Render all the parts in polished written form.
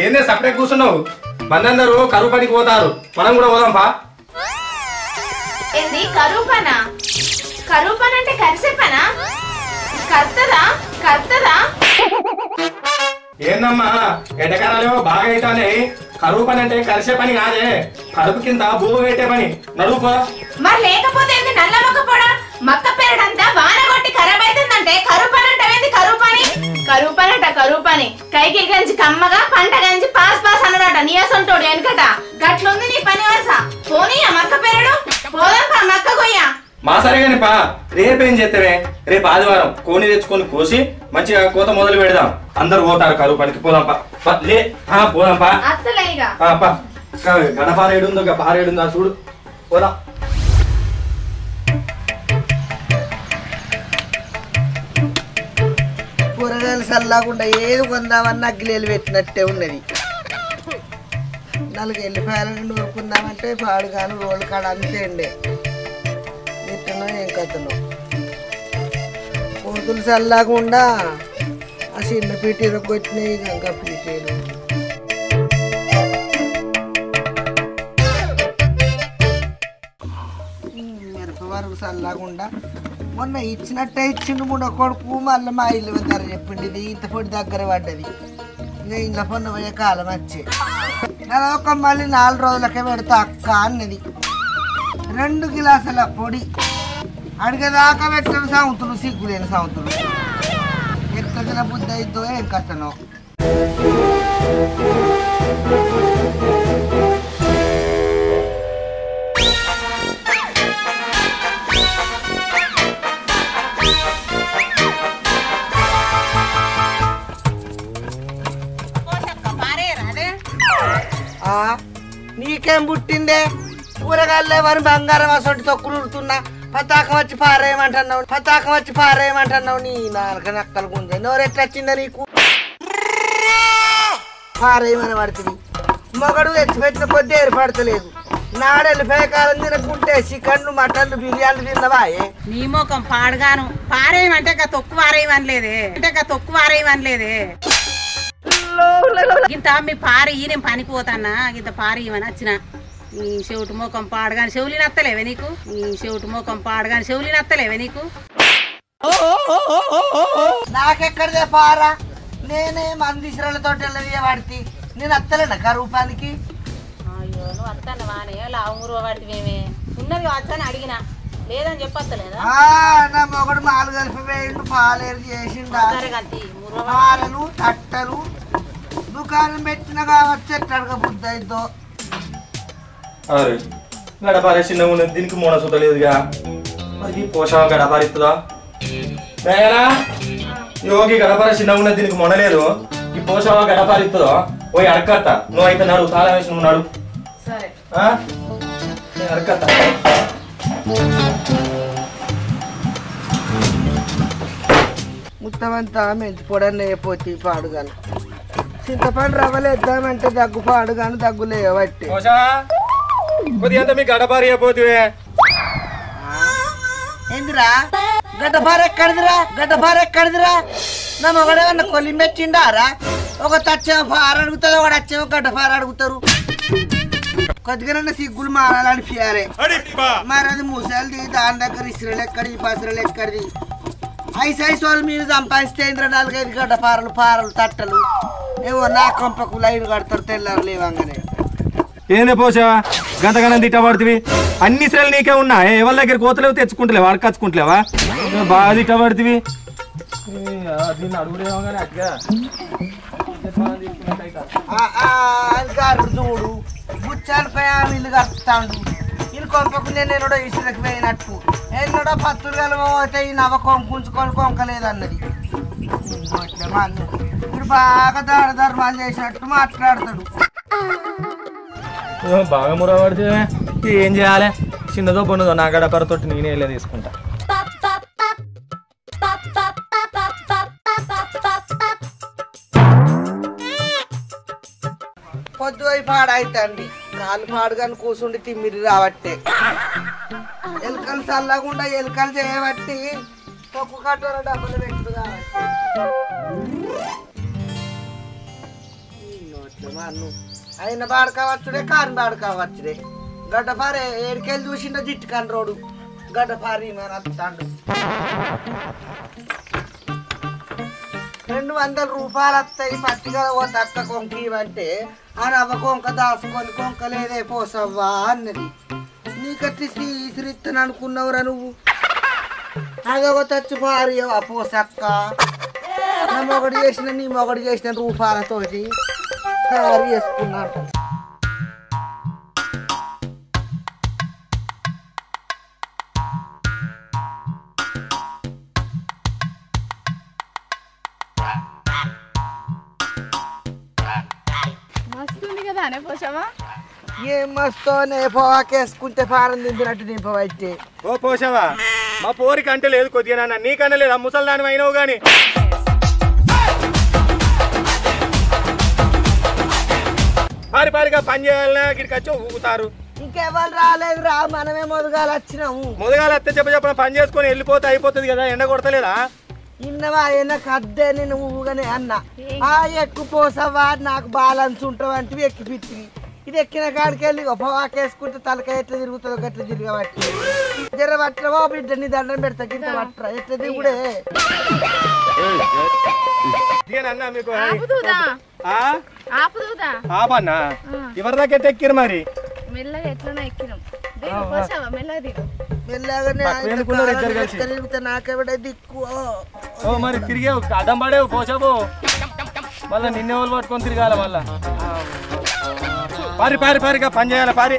ఏందే సపరేట్ కూర్చున్నావు? మందందరూ కరువు పనికి పోతారు, మనం కూడా పోదాం పా. ఏంది కరువు పనా? కరువు పని అంటే కరిసే పనా? కర్తదా ఏందమ్మా ఎండకాలాలు బాగా అవుతానే. కరువు పని అంటే కరిసే పని కాదే, కడుపు కింద భూమి పెట్టే పని. నడువుకో. మరి లేకపోతే ఏంది నల్ల మొక్క పోడా? మక్క పెరడంతా వాన కొట్టి ఖరాబ్ అవుతుందంటే కరువు పని అంటే ఏంది? కరువు పని అంట కరువు పని. కైకి గంజి కమ్మగా పంట గంజి పాస్ అన్నడట నీయసంటోడు వెనకట. గట్లుంది నీ పని వరుస. పోనీ ఆ మక్క పెరడు పోదాం పా, మక్క కొయ్యా. మా సరే కాని పా, రేపేం చేస్తావే? రేపు ఆదివారం కోని తెచ్చుకొని కోసి మంచిగా కోత మొదలు పెడదాం. అందరు పోతారు కరువు పనికి. పోదాం పా. లే పోదాం పా. గడపారేడుందో పారేడుందా చూడు. పోదాం. కూరగాయలు చల్లాకుండా ఏది కొందామన్నా అగ్గిలేలు పెట్టినట్టే ఉన్నది. 4 ఎల్లిపాయలు నూరుకుందామంటే పాడుగాను రోడ్ల కాడ అంతే అండి. ఎట్టనో ఏం కథనో కోతులు చల్లాకుండా ఆ చిన్న పీటీలు కొట్టినాయి. ఇంకా పీటీలు మిరప వరకు చల్లాకుండా మొన్న ఇచ్చినట్టే ఇచ్చిండు మూడో కొడుకు. మళ్ళీ మా ఇల్లు ధర చెప్పిండి ఇది ఇంత పొడి దగ్గర పడ్డది. ఇంకా ఇంట్లో పొన్న పోయే కాలం వచ్చే ఒక మళ్ళీ 4 రోజులకే పెడతా అక్క అన్నది. 2 గిలాసుల పొడి అడిగేదాకా పెట్టిన సాగుతులు, సిగ్గులేని సాగుతులు. ఎక్కడ బుద్ధి అయితో ఏం కట్టనో. నీకేం పుట్టిందే? కూరగాయలే వారి బంగారం అసొంటి తొక్కులుతున్నా పతాకం వచ్చి పారేయమంటున్నావు. నీ 4 నక్కలు గుంజే నోరెట్లా వచ్చిందా నీకు? పారేయమని పడుతుంది. మొగడు తెచ్చిపెట్టిన కొద్ది ఏర్పడతలేదు. నాడెళ్ళి పేకాలం తినకుంటే చికెన్లు మటన్లు బిర్యానీలు తిన్నవాయే. నీ మొఖం పాడుగాను. పారేయమంటే తొక్కు పారేయమనలేదే. ఇంత మీ పారి నేను పనికి పోతానా ఇంత పారి ఇవని వచ్చిన. నీ చెవిటి ముఖం పాడగాని చెవులి నత్తలేవే నీకు? నాకెక్కడదే పారా? నేనే మందిశ్రలతో పడితే నేను అత్తలేనా కరువు పనికి? అయ్యో నువ్వు అత్తన్న వానే లావురు పడితేమేమే ఉన్నది వచ్చని అడిగినా లేదని చెప్పలేదా? నా మొగడు 4 కలిపి వేయండు పాలేరు చేసిండు. పాలలు తట్టలు దుకాణం పెట్టిన కావచ్చు. ఎట్టడగా బుద్ధి అయితో గడపారే చిన్నగా ఉన్నది, దీనికి మూడ సుతలేదుగా. మరి పోషా గడపారిస్తుందా? యోగి గడపార చిన్నగా ఉన్నది, దీనికి మొనలేదు. ఈ పోషా గడపారిస్తుందో పోయి అడకత్త. నువ్వు అయితే నాడు తాళ వేసి నువ్వు నాడు అడకత్త. మొత్తమంతా మెంతి పొడని వేయపోతే పాడుగాను. చింతపండు రవ్వలు వేద్దామంటే దగ్గు పాడుగాను, దగ్గులే బట్టి మీ గడపారి అయిపోతువే. ఏందిరా గడ్డపార ఎక్కడిదిరా? నా మొగడేమన్నా కొల్లి మెచ్చిండారా? ఒక తచ్చేమో పార అడుగుతుంది, ఒకటి వచ్చేమో గడ్డపార అడుగుతారు. కొద్దిగా సిగ్గులు మారాలనిపించాలి. మరి అది ముసలిది, దాని దగ్గర ఇసురలు ఎక్కడి పసురలు ఎక్కడిది? ఐసైస్ వాళ్ళు మీరు సంపాదిస్తే 4-5 గడ్డపారలు తట్టలు ఏమో నా కొంపకు లైన్ కడతారు తెల్లారు లేవంగానే. ఏందే పోసావా గంతగానం తిట్టబడుతుంది? అన్ని శ్రేలు నీకే ఉన్నా. ఎవరి దగ్గర కోతలేవు తెచ్చుకుంటలేవా? అడకచ్చుకుంటలేవా? బాగా తిట్టబడుతుంది. చూడు బుచ్చాలపై ఇల్లు కడుతాడు. ఇల్లు కొంపకు నేను ఇసులకు పోయినట్టు ఎన్నడో 10 గలమో అయితే ఈ నవ్వ కొంకుంచుకొని కొంకలేదన్నది. ఇప్పుడు బాగా ధర్మాలు చేసినట్టు మాట్లాడతాడు. బాగా ముర పడితే ఏం చేయాలి? చిన్నదో పొన్నదో నా గడపరతోటి నేనే వెళ్ళి తీసుకుంటా. పొద్దు అయి పాడైతండి, కాలు పాడుగాని కూర్చుండి తిమ్మిరి రాబట్టే. ఎలుకలు చల్లకుండా ఎలుకలు చేయబట్టి తప్పు కట్టోర డబ్బులు పెట్టుడు కాబట్టి ఆయన పాడుకోవచ్చుడే, కారు పాడుకోవచ్చుడే. గడ్డపారే ఏడికెళ్ళి చూసిండో జిట్టు కాని రోడ్డు గడ్డపారి అత్తాడు. 200 రూపాయలు వస్తాయి పత్తిగా ఓ తక్క కొంక ఇవంటే ఆ రవ్వ కొంక దాచుకొని కొంక లేదే పోసవ్వా అన్నది. నీకట్టి ఇసిరిత్తను అనుకున్నావురా నువ్వు? అదొక తచ్చి పారియవా పోసక్క. నా మొగడు చేసిన నీ మొగడు చేసిన రూపాయలతోటి తయారు చేసుకున్నాడు. ఏం మస్తోనే పోవాకేసుకుంటే ఫారం దింపినట్టు నింపవైతే. ఓ పోషవా, మా పోరికి అంటే లేదు కొద్దిగా నాన్న, నీకన్నా లేదు. ఆ ముసల్దాని అయినావు గాని పారి పారిగా పని చేయాలన్నా ఇక్కడికి వచ్చి ఊగుతారు. ఇంకెవరు రాలేదురా, మనమే మొదగాలు వచ్చినాము. మొదగాలు వస్తే చెప్పిన పని చేసుకొని వెళ్ళిపోతే అయిపోతుంది కదా, ఎండ కొడతలేదా? ఇన్నవా ఎనకు అద్దే నేను ఊగనే అన్నా. ఎక్కువ పోసవా నాకు బాలన్స్ ఉంటావంటివి ఎక్కిపిత్తివి. ఇది ఎక్కిన కాడికి వెళ్ళి పొవాకేసుకుంటే తలకాయ ఎట్లా తిరుగుతుందో గట్లా తిరగబట్టి జర పట్టవో బిడ్డ నీ దండం పెడతా కింద పట్టరా ఎట్లా దిగుడే. మీకు ఆపన్నా ఎవరి దాకా ఎక్కిరు మరి? మెల్లగా ఎట్లా ఎక్కినాం, మెల్లగానే నాకెవడే దిక్కు. మరి తిరిగేవు అడ్డం పడేవు పోసావు, మళ్ళా నిన్నే వాళ్ళు పట్టుకొని తిరగాల. మళ్ళా పారి పారి పారిగా పని చేయాలి. పారి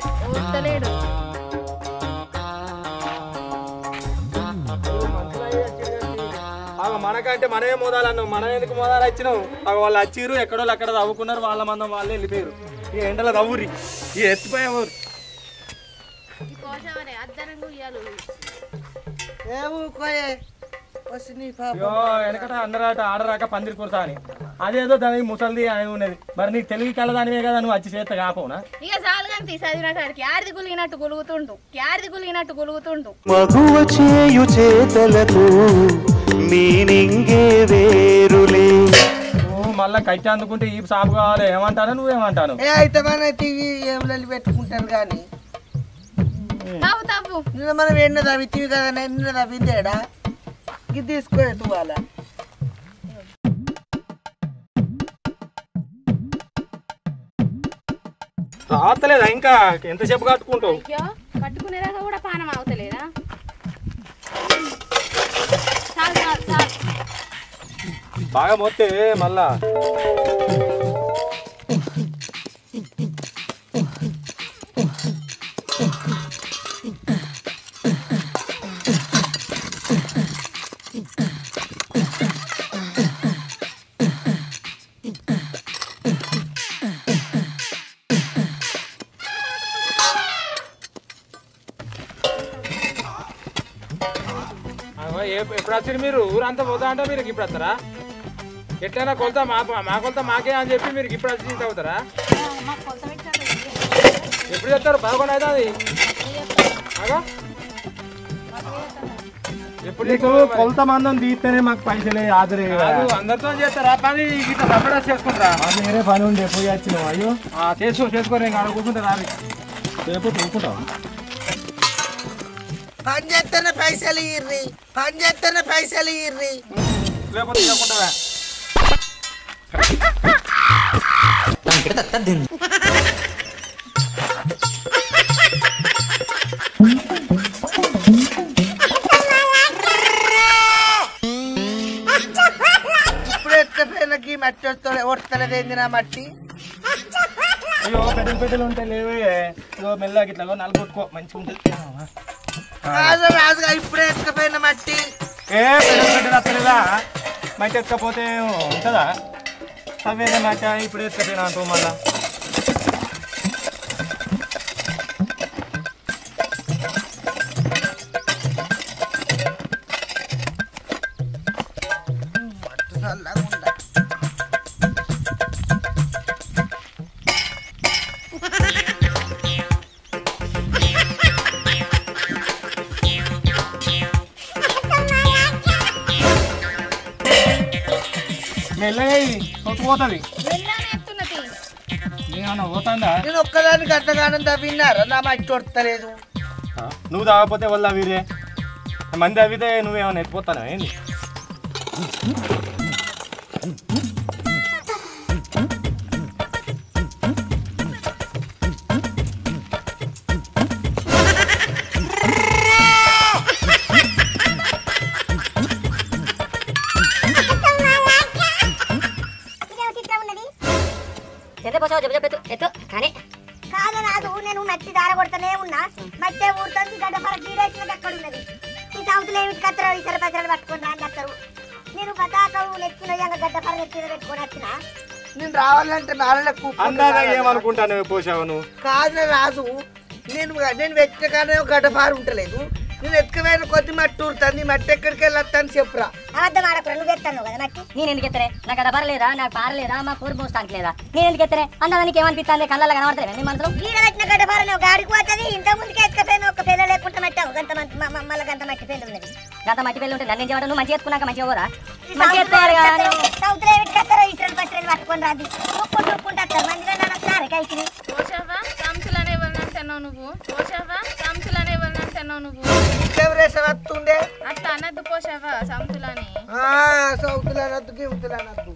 మనకంటే మనమే మోదాలన్నావు, మనం ఎందుకు మోదాలు వచ్చినావు? వాళ్ళు వచ్చిర్రు, ఎక్కడో అక్కడ తవ్వుకున్నారు, వాళ్ళ మందం వాళ్ళే వెళ్ళిపోయారు. ఈ ఎండలో తవ్వురి, ఈ ఎత్తిపోయావు. వెనకట అందరాట ఆడరాక పందిరి కొరతా అని అదేదో దానికి ముసలిది అని ఉన్నది. మరి నీకు తెలివి కలదానివే కదా, నువ్వు వచ్చి చేత కాపోనా? ఇక చాలుగంతి చదివినట్టు క్యారిది గులిగినట్టు గులుగుతుండు మగువ చేయు చేతలకు మీనింగే వేరులే. మళ్ళా కట్టి అందుకుంటే ఈ సాపు కావాలి ఏమంటాను? నువ్వేమంటాను? అయితే ఏం పెట్టుకుంటారు కానీ నిన్న మనం ఎన్న తవ్వితివి కదా, నిన్న తవ్విందేడా ఇది తీసుకో వాళ్ళ. రావట్లేదా ఇంకా? ఎంతసేపు కట్టుకుంటావు? కట్టుకునేదాకా కూడా పానం అవుతలేదా? బాగా మొత్తే మళ్ళా ఎప్పుడు వచ్చారు మీరు? ఊరంతా పోతా అంటే మీరు ఇప్పుడు వస్తారా? ఎట్లయినా కొలత మా కొలత మాకే అని చెప్పి మీరు ఇప్పుడు వచ్చి అవుతారా? ఎప్పుడు చెప్తారు? 11 అవుతుంది. ఎప్పుడు కొలత మందం తీస్తేనే మాకు పైసలే ఆదరే. అందరితో చేస్తారా పని? ఇట్లా తప్పడా చేసుకుంటారా? వేరే పని ఉండే పోయి వచ్చినావు. అయ్యో చేసుకోరు, ఇంకా కూర్చుంటే రావి రేపు చూసుకుంటావా? పని చేస్తేనే పైసలు ఇర్రి, పని చేస్తేనే పైసలు ఇర్రి, లేకపోతే తినకుంటావా? ఇప్పుడు ఎత్తుకపోయినకి మట్టి వస్తలేదేంది నా మట్టి? అయ్యో పెట్టెలు ఉంటే లేవే. మెల్లగా ఇట్లా నలుగొట్టుకో మంచిగా ఉంటుంది. రాజుగా ఇప్పుడే ఎత్తుకపోయిన మట్టి పెట్టెలు వస్తలేదా? మట్టి ఎత్తకపోతే ఉంటుందా? అవేదే మచ్చ ఇప్పుడు ఎత్తుకపోయినా అంటూ మళ్ళా మెల్లగా పోతుంది నేనన్నా పోతాందా నేను ఒక్కదానికి గంటగానం తవ్వినారా నా మట్టి కొడతలేదు నువ్వు తాగకపోతే వల్ల వీరే మంది అవితే నువ్వేమన్నా ఎత్తిపోతానా ఏంది కాదు రాదు నేను మట్టి దార కొడతానే ఉన్నా మట్టే ఊరుతుంది గడ్డపర గీడేసిన అక్కడ ఉన్నది ఈ సంవత్సరం ఏమిటి కత్తరు ఇతర పచ్చలు పట్టుకుని రాని కత్తరు నేను పతాకం నెత్తున గడ్డపర నెత్తిన పెట్టుకొని వచ్చిన నేను రావాలంటే నాలుగు ఏమనుకుంటాను పోసావు నువ్వు కాదు రాజు నేను వెతిక కానీ గడ్డపారు ఉంటలేదు నేను ఎత్తుకమైన కొద్ది మట్టి ఊరుతుంది మట్టి ఎక్కడికి వెళ్ళొస్తాను చెప్పురా అబద్ధం ఆడకుండా నువ్వు ఎత్తాను కదా మట్టి నేను ఎందుకు ఎత్తరే నాకు అక్కడ పర్లేదా నాకు పారలేదా మా కూర పోస్తానికి లేదా నేను ఎందుకు ఎత్తరే అన్నదానికి ఏమనిపిస్తుంది కళ్ళ కనబడతాయి నీ మనసులో గీడ పెట్టిన గడ్డపార నువ్వు గాడికి పోతుంది ఇంత ముందుకే ఎత్తుకపోయిన ఒక పిల్ల లేకుండా మట్టావు గంత మళ్ళీ గంత మట్టి పిల్ల ఉన్నది గత మట్టి పిల్లలు ఉంటుంది నన్ను చేయడం నువ్వు మంచిగా ఎత్తుకున్నాక మంచిగా పోరా మంచిగా ఎత్తారు కానీ సంవత్సరం ఏమిటి కత్తరు ఇతరులు పచ్చలు పట్టుకొని రాదు ఉప్పుకుంటూ వస్తారు మంచిగా నన్ను వస్తారు కైకి నువ్వు పోసావా సంతులనే ఎవరినంటున్నావు నువ్వు వస్తుండే అట్లా అనద్దు పోసావా సంతులని సౌతులనద్దు గివుతులనద్దు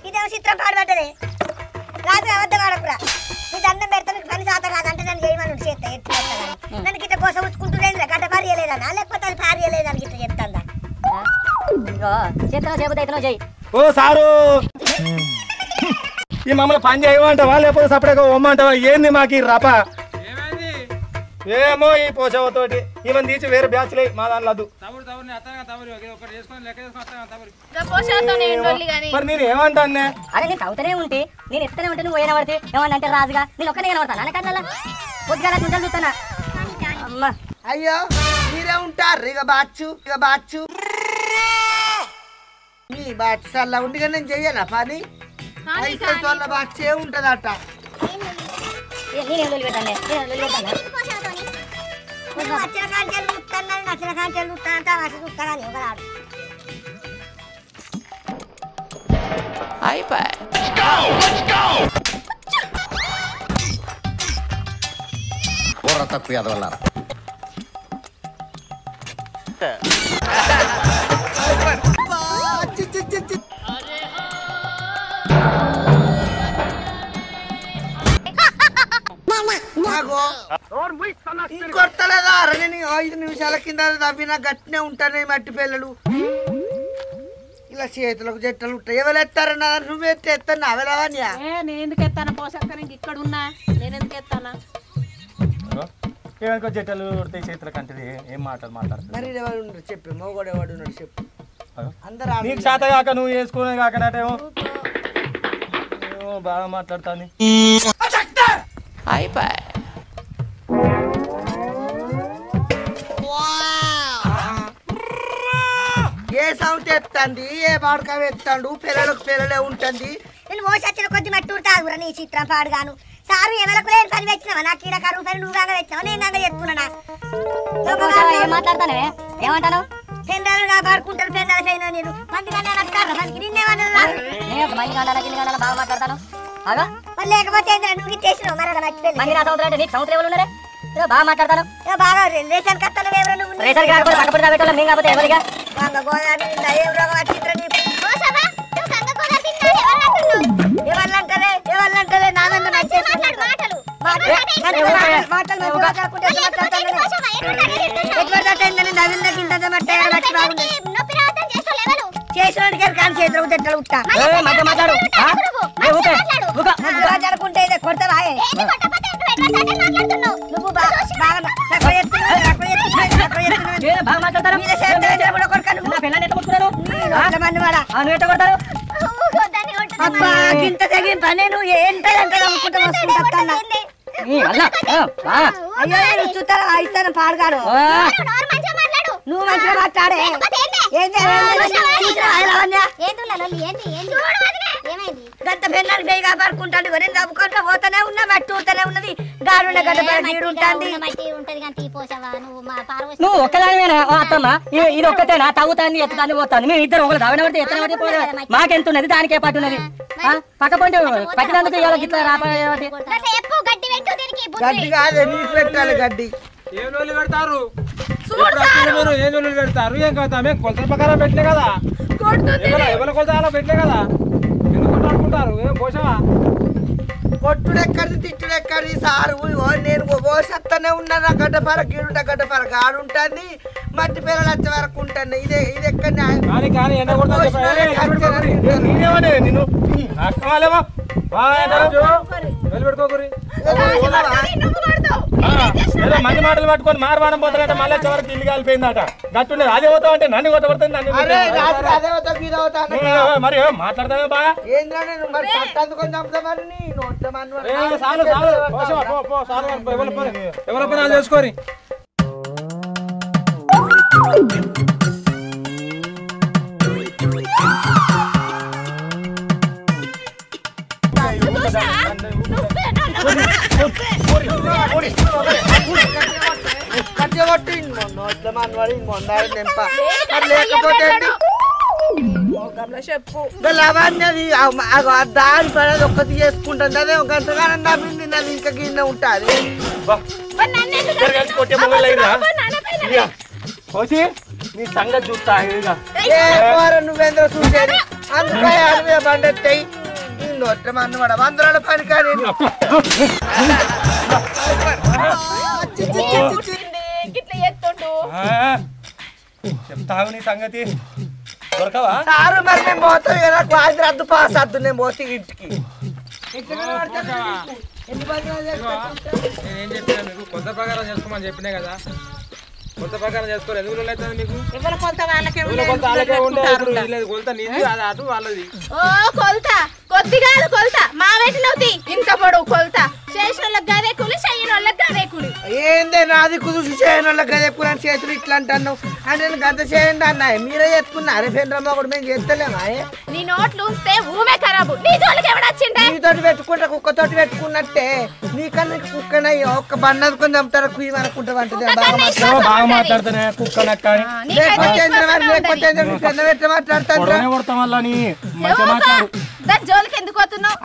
ఇదేమో చిత్రం పాడుపడ్డదే రాజు అబద్ధం ఆడకురా నీ దండం పెడతా నీకు పని శాతం కాదంటే నన్ను చేయమని చేస్తా ఎత్తుకుంటా నన్ను గిట్ట కోసం ఉంచుకుంటులేదురా గడ్డ పారియలేదన్నా లేకపోతే అది పారియలేదని గిట్ట చెప్తాందా చేతనో చేయబోతే చెయ్యి ఓ సారు ఈ మమ్మల్ని పని చేయమంటావా లేకపోతే సపరేట్గా ఒమ్మంటావా ఏంది మాకు రప ఏమో ఈ పోషవతోటి ఈమెను తీసి వేరే బ్యాచ్లే మా దాని లద్దు మరి నేను ఏమంటాను అరే నేను తవ్వుతూనే ఉంటే నేను ఎత్తనే ఉంటే నువ్వు ఏమైనా పడితే ఏమన్నా అంటే రాజుగా నేను ఒక్కనే కనబడతాను అన్న కన్నా కొద్దిగా గుంటలు చూస్తానా అమ్మా అయ్యో మీరే ఉంటారు ఇక బాచ్చు మీ బాచ్ సల్లా ఉండిగా నేను చెయ్యనా పని అయితే వాళ్ళ బాచ్చే ఉంటదట నేనేం వదిలిపెట్టాను వచ్చిన కాంచెలు చూస్తాను నచ్చిన కాంచెలు చూస్తానంటే వచ్చి చూస్తా కానీ ఒకరాడు తక్కువ ఎదవల్లారా కొడతలేదా అరే నేను 5 నిమిషాల కింద తవ్విన గట్టినే ఉంటానే మట్టి పిల్లలు ఇలా చేతులకు జట్టలు ఉంటాయి ఎవరు ఎత్తారన్నా నువ్వు ఎత్తాను అవెలవన్యా నేను ఎందుకు ఎత్తాను పోసాక ఇక్కడ ఉన్నా నేను ఎందుకు ఎత్తానా ఏమనుకో జట్టలు ఉడతాయి చేతుల కంటే ఏం మాట్లాడుతుంది మరి ఎవరు ఉన్నారు చెప్పు మగోడు ఎవడు ఉన్నాడు చెప్పు అందరూ నీకు శాత కాక నువ్వు వేసుకునే కాకనేమో బాగా మాట్లాడుతుంది అయిపోయి ఏ సౌండ్ ఎత్తండి ఏ పాడక ఎత్తాడు పిల్లలకు పిల్లలే ఉంటుంది నేను మోసొచ్చిన కొద్ది మట్టి ఊరుతాగురా నీ చిత్రం పాడుగాను సారు ఎవరికి లేని పని వచ్చినావా నాకు ఈడ కరువు పని నువ్వు కాగా వచ్చినావా నేను కాగా చెప్తున్నా ఏం మాట్లాడతానే ఏమంటాను పెండాలు కాపాడుకుంటారు పెండాల పైన నేను మంది కన్నా మనకి నిన్నేమన్నా నేను ఒక మంది గంటల బాగా మాట్లాడతాను అగా మరి లేకపోతే నువ్వు ఇచ్చేసినావు మరి అలా మట్టి మంది నా సంవత్సరం అంటే నీకు సంవత్సరం ఎవరు ఉన్నారే బాగా మాట్లాడతాను బాగా రేషన్ కట్టలు ఎవరు నువ్వు రేషన్ కాకపోతే పక్కపడి పెట్టాలి మేము కాకపోతే ఎవరిగా గోదావరి ఏం రోగం చిత్రం ఎవరంటే నా మీద మాటలు చేసినోడికి కానీ చేతులు తిట్టలు ఉంటా మాట్లాడుకుంటే కొడతావా నువ్వు ఇంత తగిన పని నువ్వు ఏంటంటే అయ్యో చూస్తారా ఇస్తాను పాడుగాడు నువ్వు మంచిగా మాట్లాడే గంట పెళ్ళానికి పోయి కాపాడుకుంటాడు నేను నవ్వుకుంటా పోతానే ఉన్నా మట్టి ఊతనే ఉన్నది గాడుండే గడ్డ గీడు ఉంటుంది నువ్వు ఒక్కదానివేనా అత్తమ్మ ఇది ఒక్కటేనా తగ్గుతాంది ఎత్తుతాన్ని పోతాను మేము ఇద్దరు ఒకరు దావిన పడితే ఎత్తన పడితే పోలేదు మాకెంత ఉన్నది దానికే పట్టు ఉన్నది పక్క పంట పట్టినందుకు ఇవాళ గిట్లా రాపడి గడ్డి కాదే నీకు పెట్టాలి గడ్డి ఏం రోజులు పెడతారు ఏం రోజులు పెడతారు ఏం కదా మేము కొలతల ప్రకారం పెట్టలే కదా ఎవరి కొలత అలా పెట్టలే కదా ఎందుకు కొట్లాడుకుంటారు ఏం పోసావా కొట్టుడెక్కడిది తిట్టుడెక్కడిది సారు నేను పోసేస్తూనే ఉన్నా నా గడ్డపార గీడుంటా గడ్డపార గాడుంటుంది మట్టి పిల్లలు వచ్చే వరకు ఉంటాను ఇది ఎక్కడ కానీ ఎండ నిన్ను అక్కలేవా పెట్టుకోకరి ఏదో మంది మాటలు పట్టుకొని మారవాడం పోతాడంటే మళ్ళీ చివరికి ఇల్లు కాలిపోయిందట గట్టుండేది అదే పోతావు అంటే నన్ను కొట్టబడుతుంది మరి మాట్లాడతావే బాగా ఎవరి పని చేసుకోరి లవన్నది దారి పడేది ఒక్కటి చేసుకుంటుంది అదే ఒక గంటగానం నవ్వింది నది ఇంకా గిన్నె ఉంటుంది నీ సంగతి చూస్తా నువ్వేంద్ర చూసేది అందుకే అడివే బండెత్తాయి నోట్ల మన్ను పడ వందరాల పని కానీ చెప్తావు నీ సంగతి దొరకవా సారు మరి నేను పోతాను కదా క్లాస్ రద్దు పాస్ వద్దు నేను పోతే ఇంటికి నేనేం చెప్పినా మీకు కొత్త ప్రకారం చేసుకోమని చెప్పినా కదా కొత్త ప్రకారం చేసుకోవాలి ఎందుకు అవుతుంది మీకు కొలత నీది అది అటు వాళ్ళది కొలత కొద్ది కాదు కొలత మా పెట్టినవుతి ఇంత పొడవు కొలత చేసిన వాళ్ళకి గదే కూలి చేయని వాళ్ళకి గదే కూలి ఏందే నాది కుదుసు చేయని వాళ్ళకి గదే కూలి చేతులు ఇట్లా అంటాను అంటే నేను గంత చేయండి అన్నాయి మీరే చెప్పుకున్నారు ఫెండ్రమ్మ కూడా మేము చేస్తలేమా నీ నోట్లు ఉంటే ఊమే ఖరాబు నీ జోలికి ఎవడొచ్చిండే నీతోటి పెట్టుకుంటా కుక్కతోటి పెట్టుకున్నట్టే నీకన్నా కుక్కన ఒక్క బండి అనుకుని చంపుతారా కుయ్యి అనుకుంటావు అంటే బాగా మాట్లాడుతానే కుక్క లెక్క జోలికి ఎందుకు పోతున్నావు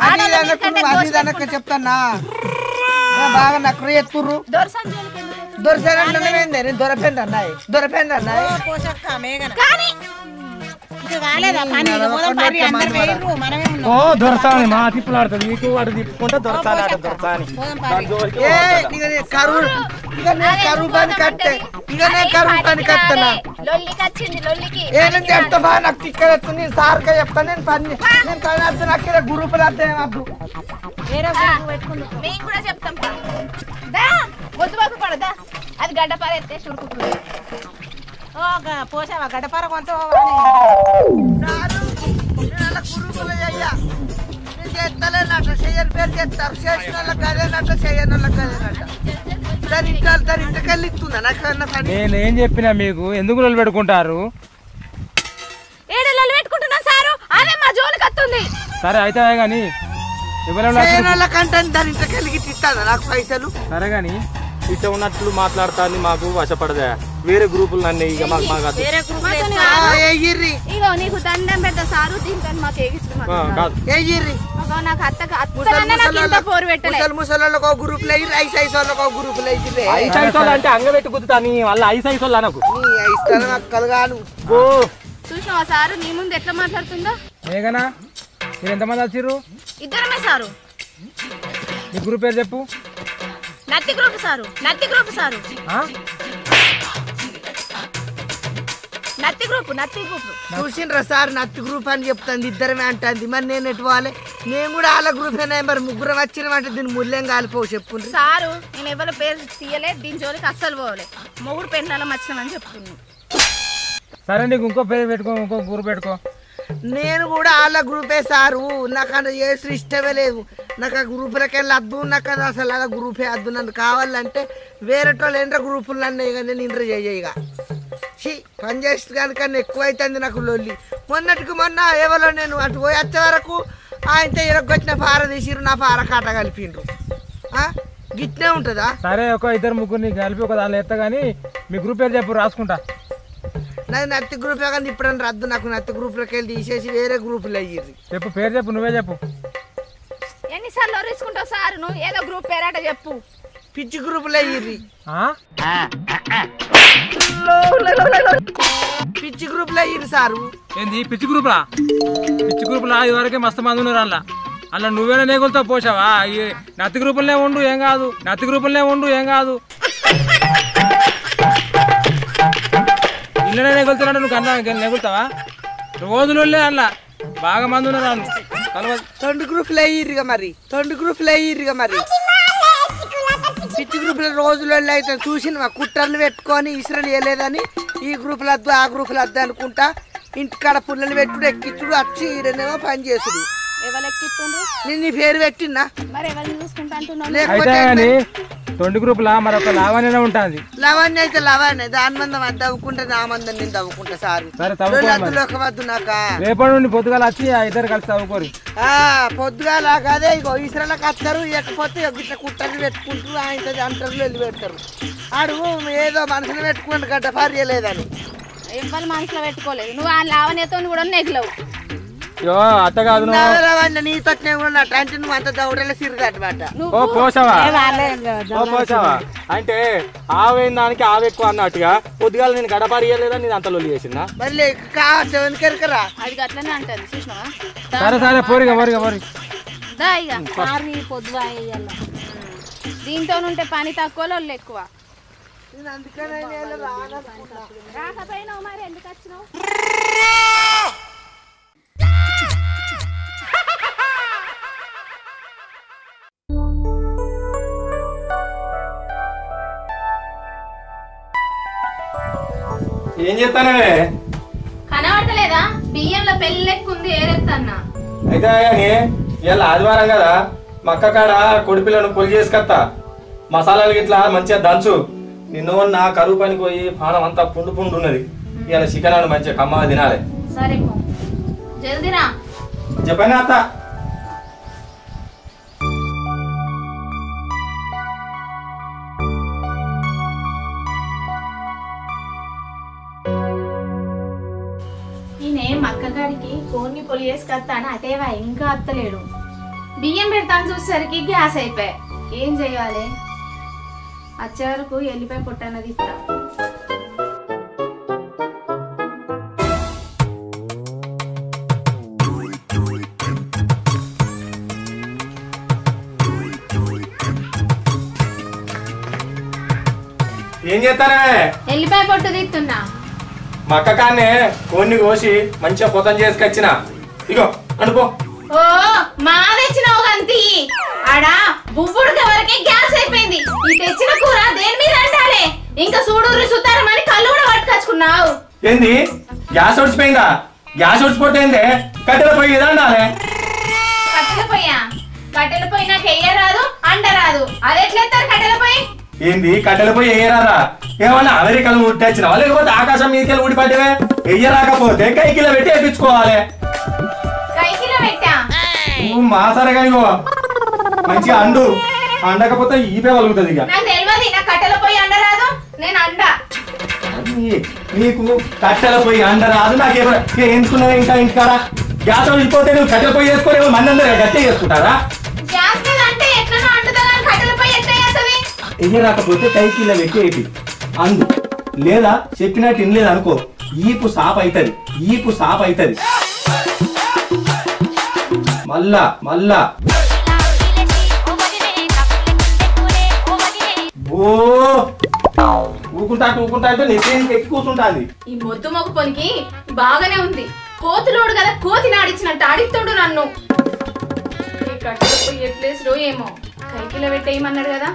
చెప్తానా బాగా నక్కరు ఎత్తుర్రు దొరసానంటే నేను దొరపండి అన్నాయి దొరపండి అన్నాయి దొరసాని మా తిప్పులాడుతుంది మీకు వాడు తిప్పుకుంటే దొరసాలి దొరసాని కరువు కరువు పని కట్టే ఇక నేను కరువు పని కట్టనా ఏమేమి చెప్తా బాగా నాకు తిక్కడ వస్తుంది సార్గా చెప్తాను నేను పని నేను పని వద్దు నాకు ఇక్కడ గ్రూపులు వద్దు ఏమద్దు మేము కూడా చెప్తాం వద్దు పడదా అది గడ్డపార ఎత్తే చురుకుంటుంది పోసావా గడ్డపార కొంచెం చేస్తలేనట చెయ్యని పేరు చేస్తారు చేసిన వాళ్ళకి అదేనట చేయని వాళ్ళకి అదేనట దాని ఇంటికెళ్ళి ఇస్తుందా నాకు పని నేనేం చెప్పినా మీకు ఎందుకు రోజులు పెట్టుకుంటారు ఏడలు పెట్టుకుంటున్నా సారు అదే మా జోలికి వస్తుంది సరే అయితే కానీ కంటే దాని ఇంటికెళ్ళి ఇస్తుందా నాకు పైసలు సరే కానీ ఇట్లా ఉన్నట్లు మాట్లాడుతాను మాకు వశపడదా వేరే గ్రూపులు నన్ను ఇక మాకు ఇగో నీకు దండం పెద్ద సారు దీంతో మాకు నాకు అత్త పోరు పెట్టలేదు ముసలోళ్ళకి ఒక గ్రూప్ లో ఐస్ ఐస్ వాళ్ళకి ఒక గ్రూప్ లో ఐస్ ఐస్ వాళ్ళు అంటే అంగబెట్టి కుదుతాను వాళ్ళ ఐస్ ఐస్ వాళ్ళు అనకు కలగాను చూసినావా సారు నీ ముందు ఎట్లా మాట్లాడుతుందో ఏగనా మీరు ఎంతమంది వచ్చిర్రు ఇద్దరమే సారు నీ గ్రూప్ పేరు చెప్పు నత్తి గ్రూప్ సారు నత్తి గ్రూప్ సారు నత్తి గ్రూప్ చూసిండ్రా సార్ నత్తి గ్రూప్ అని చెప్తాను ఇద్దరమే అంటుంది మరి నేను ఎటు పోవాలి నేను కూడా వాళ్ళ గ్రూప్ అయినా మరి ముగ్గురం వచ్చినామంటే దీన్ని ముళ్ళేం కాలిపోవు చెప్పుంది సారు నేను ఎవరి పేరు తీయలే దీని జోలికి అస్సలు పోలే మొగుడు పెండ్లాల వచ్చినామని చెప్తున్నాను సరే నీకు ఇంకో పేరు పెట్టుకో ఇంకో గ్రూప్ పెట్టుకో నేను కూడా వాళ్ళ గ్రూపే సారు నాకు అంత చేసి ఇష్టమే లేదు నాకు ఆ గ్రూపులకి వెళ్ళి వద్దు నాకు అది అసలు అలా గ్రూపే వద్దు నన్ను కావాలంటే వేరే వాళ్ళు ఎంట్రా గ్రూపులు నన్ను ఇక నేను ఇంటర్ చేయ ఇక పని చేస్తే కనుక ఎక్కువ అవుతుంది నాకు లొల్లి. మొన్నటికి మొన్న ఎవరో నేను అటు పోయి వచ్చే వరకు ఆయనతో ఇరగొచ్చిన పార తీసిరు, నా పార కాట కలిపిండ్రు. గిట్నే ఉంటుందా? సరే ఒక ఇద్దరు ముగ్గురిని కలిపి ఒక దానిలో ఎత్తా కానీ మీ గ్రూప్ పేరు చెప్పు రాసుకుంటా. నాది నత్తి గ్రూపే కానీ ఇప్పుడన్నా రద్దు. నాకు నత్తి గ్రూప్లోకి వెళ్ళి తీసేసి వేరే గ్రూపులు అయ్యింది. చెప్పు పేరు చెప్పు, నువ్వే చెప్పు. ఎన్నిసార్లు వరించుకుంటావు సార్? నువ్వు ఏదో గ్రూప్ పేరాట చెప్పు. పిచ్చి గ్రూపులు అయ్యింది. పిచ్చి గ్రూపులు అయ్యింది సారు. ఏంది పిచ్చి గ్రూపులా? పిచ్చి గ్రూపులా ఇదివరకే మస్తు మంది ఉన్నారు అలా. అలా నువ్వేనా నేగులతో పోసావా? నత్తి గ్రూపులనే ఉండు ఏం కాదు, నత్తి గ్రూపులనే ఉండు ఏం కాదు. ఇళ్ళనే నెగులుతున్నాడు, నువ్వు కన్నా నెగులుతావా? రోజులు అలా బాగా మంది ఉన్నారు. తొండు గ్రూపులు అయ్యిరుగా మరి, తొండు గ్రూపులు అయ్యిరుగా మరి. పిచ్చి గ్రూపుల రోజులు అయితే చూసిన కుట్టర్లు పెట్టుకొని ఇసురలు వేయలేదని ఈ గ్రూపులు వద్దు ఆ గ్రూపులు వద్దు అనుకుంటా ఇంటికాడ పుల్లలు పెట్టుడు ఎక్కించుడు వచ్చి ఈడనేమో పని చేసుడు. నేను నీ పేరు పెట్టినా లేకపోతే తొండి గ్రూపులా మరి ఒక లావణ్యనే ఉంటుంది. లావణ్య అయితే లావణ్య దాని మందం అది తవ్వుకుంటే నా మందం నేను తవ్వుకుంటా సార్. వద్దు నాక రేపటి నుండి పొద్దుగాల వచ్చి ఇద్దరు కలిసి తవ్వుకోరు. పొద్దుగాల కాదే ఇగో ఈశ్వరాలకు వస్తారు, ఇకపోతే ఇట్లా కుట్టర్లు పెట్టుకుంటారు, ఆయన అంటారు వెళ్ళి పెడతారు. ఆడు ఏదో మనసులో పెట్టుకుంటే గడ్డ పారియలేదని ఎవరు మనసులో పెట్టుకోలేదు. నువ్వు ఆ లావణ్యతో కూడా నెగ్లవు. అత్త కాదు నీతో అంటే నువ్వు అంత దౌడలో సిరుగన్నమాట. పోసావా అంటే ఆవేన దానికి ఆవు ఎక్కువ అన్నట్టుగా పొద్దుగాల నేను గడపారియలేదా నేను అంత లొల్లి చేసిందా? మళ్ళీ కావచ్చరా అది అట్లనే అంటది చూసినావా? సరే సరే పోరిగా పోరిగా పోరి పొద్దుగా దీంతో ఉంటే పని తక్కువ లొల్లి ఎక్కువ. రాకపోయినావు మరి ఎందుకు వచ్చినావు? ఏం చేస్తానే? కనబడతలేదా? బియ్యంలో పెళ్లి లెక్కుంది ఏరెత్తన్నా. అయితే కానీ ఇవాళ ఆదివారం కదా, మక్క కాడ కొడిపిల్లను పొలి చేసుకొస్తా. మసాలాలు గిట్లా మంచిగా దంచు. నిన్ను నా కరువు పనికి పోయి పానం అంతా పుండు పుండు ఉన్నది. ఇవాళ చికెన్ అని మంచిగా కమ్మగా తినాలి. సరే జల్దీరా. చెప్పాను అత్త. మక్కగాడికి కోన్ని పొలి వేసుకొస్తాను అదేవా ఇంకా అత్తలేడు. బియ్యం పెడతాను చూసేసరికి గ్యాస్ అయిపోయా. ఏం చెయ్యాలి? వచ్చే వరకు ఎల్లిపాయ పొట్టన్నది ఇస్తా. ఏం చేస్తానే? ఎల్లిపాయ పొట్టు తీస్తున్నా. మక్క కాన్నే కోన్ని కోసి మంచిగా పొతం చేసుకొచ్చిన. ఇగో అనుకో. ఓ మా తెచ్చినావు గంతి. ఆడా బువ్వుడికి వరకే గ్యాస్ అయిపోయింది. ఈ తెచ్చిన కూర దేని మీద అంటాలే? ఇంకా సూడూరు సుతారమని కళ్ళు కూడా పట్టుకొచ్చుకున్నావు. ఏంది గ్యాస్ ఒడిచిపోయిందా? గ్యాస్ ఒడిచిపోతే కట్టెల పొయ్యి ఇదా అండాలే? కట్టెల పొయ్యా? కట్టెల పొయ్యి నాకు ఎయ్యరాదు అంటరాదు. అది ఎట్లెత్తారు కట్టెల పొయ్యి? ఏంది కట్టెల పొయ్యి ఎయ్యరాదా? ఏమన్నా అమెరికాలో ఉట్టేచ్చినావా లేకపోతే ఆకాశం మీదకెళ్ళి ఊడిపడ్డవే? ఎయ్యరాకపోతే కైకిలో పెట్టి వేయించుకోవాలి. కైకిలో పెట్టా నువ్వు మాసారే కానీ మంచిగా అండు. అండకపోతే ఈపే వలుగుతుంది. ఇక నాకు తెలియదు. నాకు కట్టెల పొయ్యి అండరాదు. నేను అండ. నీకు కట్టెల పొయ్యి అండరాదు. నాకు ఎంచుకున్నావు ఇంకా ఇంటికాడ గ్యాస్ వెళ్ళిపోతే నువ్వు కట్టెల పొయ్యి వేసుకోలేవు. మంది అందరూ గట్టిగా చేసుకుంటారా? గ్యాస్ మీద అంటే ఎట్లా అంటుదా? కట్టెల పొయ్యి ఎట్లా చేస్తుంది? ఎయ్యరాకపోతే కైకిలో పెట్టి వేపి అందు. లేదా చెప్పినట్టు ఇనలేదు అనుకో, ఈపు సాప్ అవుతుంది. ఈపు సాప్ అవుతుంది. మళ్ళా మళ్ళా ఊకుంటా ఊకుంటా అంటే నిశ్చయానికి ఎక్కి కూర్చుంటాంది. ఈ మొద్దు మొగ్గు పనికి బాగానే ఉంది. కోతులోడు కదా కోతిని ఆడిచ్చినట్టు ఆడిస్తుండు నన్ను. ఈ కట్టెల పొయ్యి ఎట్లేసడో ఏమో. కైకిలో పెట్టేయమన్నాడు కదా,